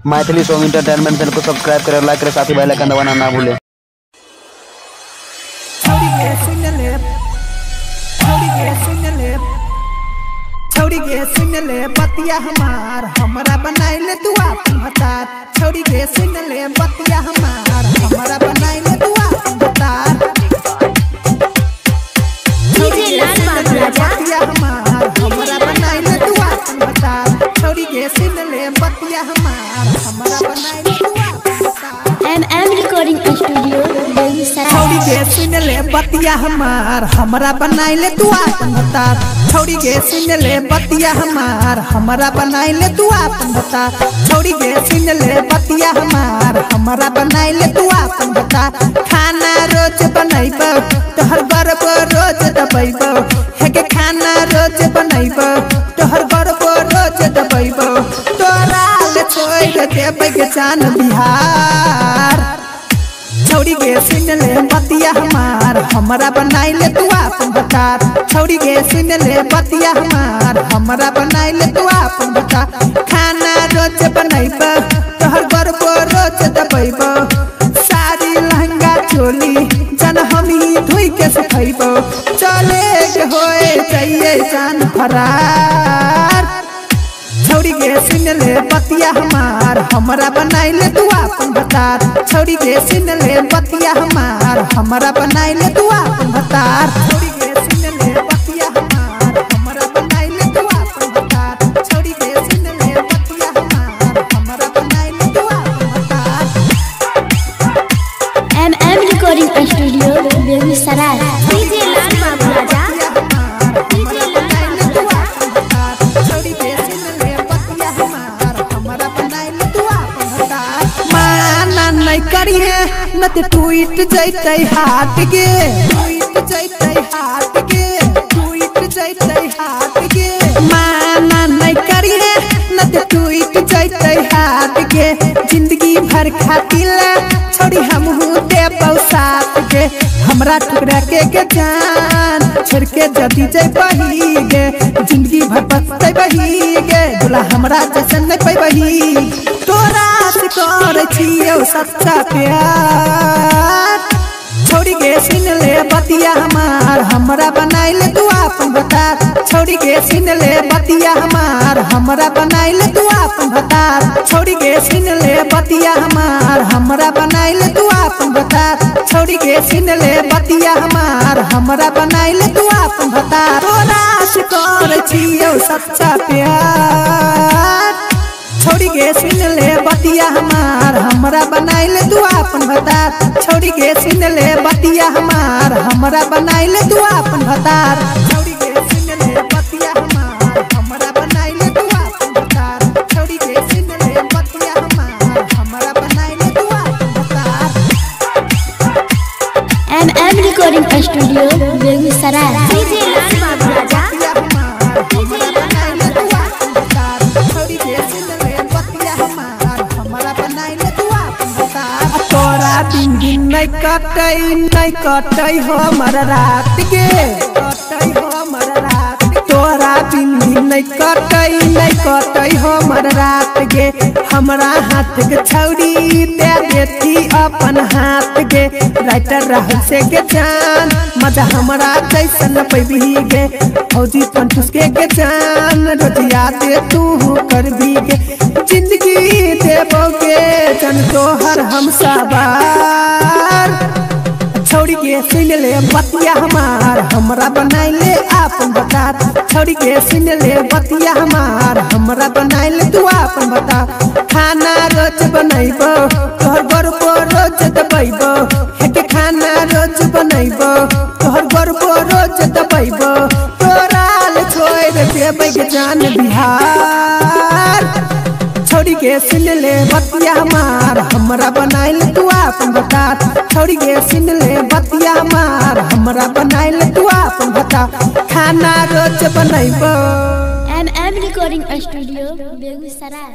Maithili song entertainment channel को subscribe करें, लाइक करें, साथ ही बेल आइकन दबाना ना भूलें। छौड़ी गे सुन ले बतिया हमार हमरा बनाइले तू आपन भतार। छौड़ी गे सुन ले बतिया हमार हमरा बनाइले तू आपन भतार। डीजे लाल बाबू राजा बतिया हमार हमरा बनाइले तू आपन भतार। छौड़ी गे सुन ले बतिया हमार हमरा बनाइले तू आपन भतार। MM recording studio Begusarai. छौड़ी गे सुन ले बतिया हमार हमरा बनाइले तू आपन भतार। छौड़ी गे सुन ले बतिया हमार हमरा बनाइले तू आपन भतार। छौड़ी गे सुन ले बतिया हमार हमरा बनाइले तू आपन भतार। खाना रोज बनैबो तोहर बरबो रोज दबैबो। हेगे खाना रोज बनैबो तोहर बरबो रोज दबैबो। तोरा ले छोड़ देबै के जान बिहार। छौड़ी गे सुन ले बतिया हमार हमरा बनाइले तू आपन भतार। छौड़ी गे सुन ले बतिया हमार हमरा बनाइले तू आपन भतार। खाना रोज बनैबो तोहर बरबो रोज दबैबो। साड़ी लहंगा चोली जन हमी धोई के सुखैबो। चले के होए चाहिए जान फरार। छौड़ी गे सुन ले बतिया हमार हमरा बनाइले तू आपन भतार। छौड़ी गे सुन ले बतिया हमार हमरा बनाइले तू आपन भतार। छौड़ी गे सुन ले बतिया हमार हमरा बनाइले तू आपन भतार। छौड़ी गे सुन ले बतिया हमार हमरा बनाइले तू आपन भतार। MM recording studio Begusarai. DJ Lal Babu Raja करी है न ते टूट जैते हाथ गे। टूट जैते हाथ गे टूट जैते हाथ गे। माना नहीं करी है न ते टूट जैते हाथ गे। जिंदगी भर खातिर छोड़ी हमहू दे साथ गे। हमरा टुकड़ा के जान छोड़ के जदी जै बही गे। जिंदगी भर पछतै बही गे दूल्हा हमरा जैसन नहीं पैबही। तोरा से कर छियौ सच्चा प्यार। छौड़ी गे सुन ले बतिया हमार हमरा बनाइले तू आपन भतार। छौड़ी गे सुन ले बतिया हमार हमरा बनाइले तू आपन भतार। छौड़ी गे सुन ले बतिया हमार हमरा बनाइले तू आपन भतार। छौड़ी गे सुन ले बतिया हमार हमरा बनाइले तू आपन भतार। तोरा से कर छियौ सच्चा प्यार। छौड़ी गे सुन ले बतिया हमार हमरा बनाइले तू आपन भतार। छौड़ी गे सुन ले बतिया हमार हमरा बनाइले तू आपन भतार। छौड़ी गे सुन ले बतिया हमार हमरा बनाइले तू आपन भतार। छौड़ी गे सुन ले बतिया हमार हमरा बनाइले तू आपन भतार। MM recording studio Begusarai. DJ Lal Babu Raja नहीं कटै हमर रात गे। कटै हमर रात तोरा बिन नहीं कटै हमर रात गे। हमरा हाथ के छौड़ी दे देती अपन हाथ गे। राइटर राहुल से के जान मजा हमरा जैसन पैबी गे। फौजी पंटूस के जान रोजिया दे तू कर भी गे। जिंदगी देबोगे जन तोहर हम सवार। छौड़ी गे सुन ले बतिया हमार हमरा बनाइले आपन भतार। छौड़ी गे सुन ले बतिया हमार हमरा बनाइले तू आपन भतार। खाना रोज बनैबो तोहर बरबो रोज दबैबो। हेगे खाना रोज बनैबो तोहर बरबो रोज दबैबो। तोरा ले छोड़ देबै के जान बिहार। छौड़ी गे सुन ले बतिया हमार हमरा बनाइले तू आपन भतार। छौड़ी गे सुन ले बतिया हमार हमरा बनाइले तू आपन भतार। खाना रोज बनैबो। MM recording studio Begusarai.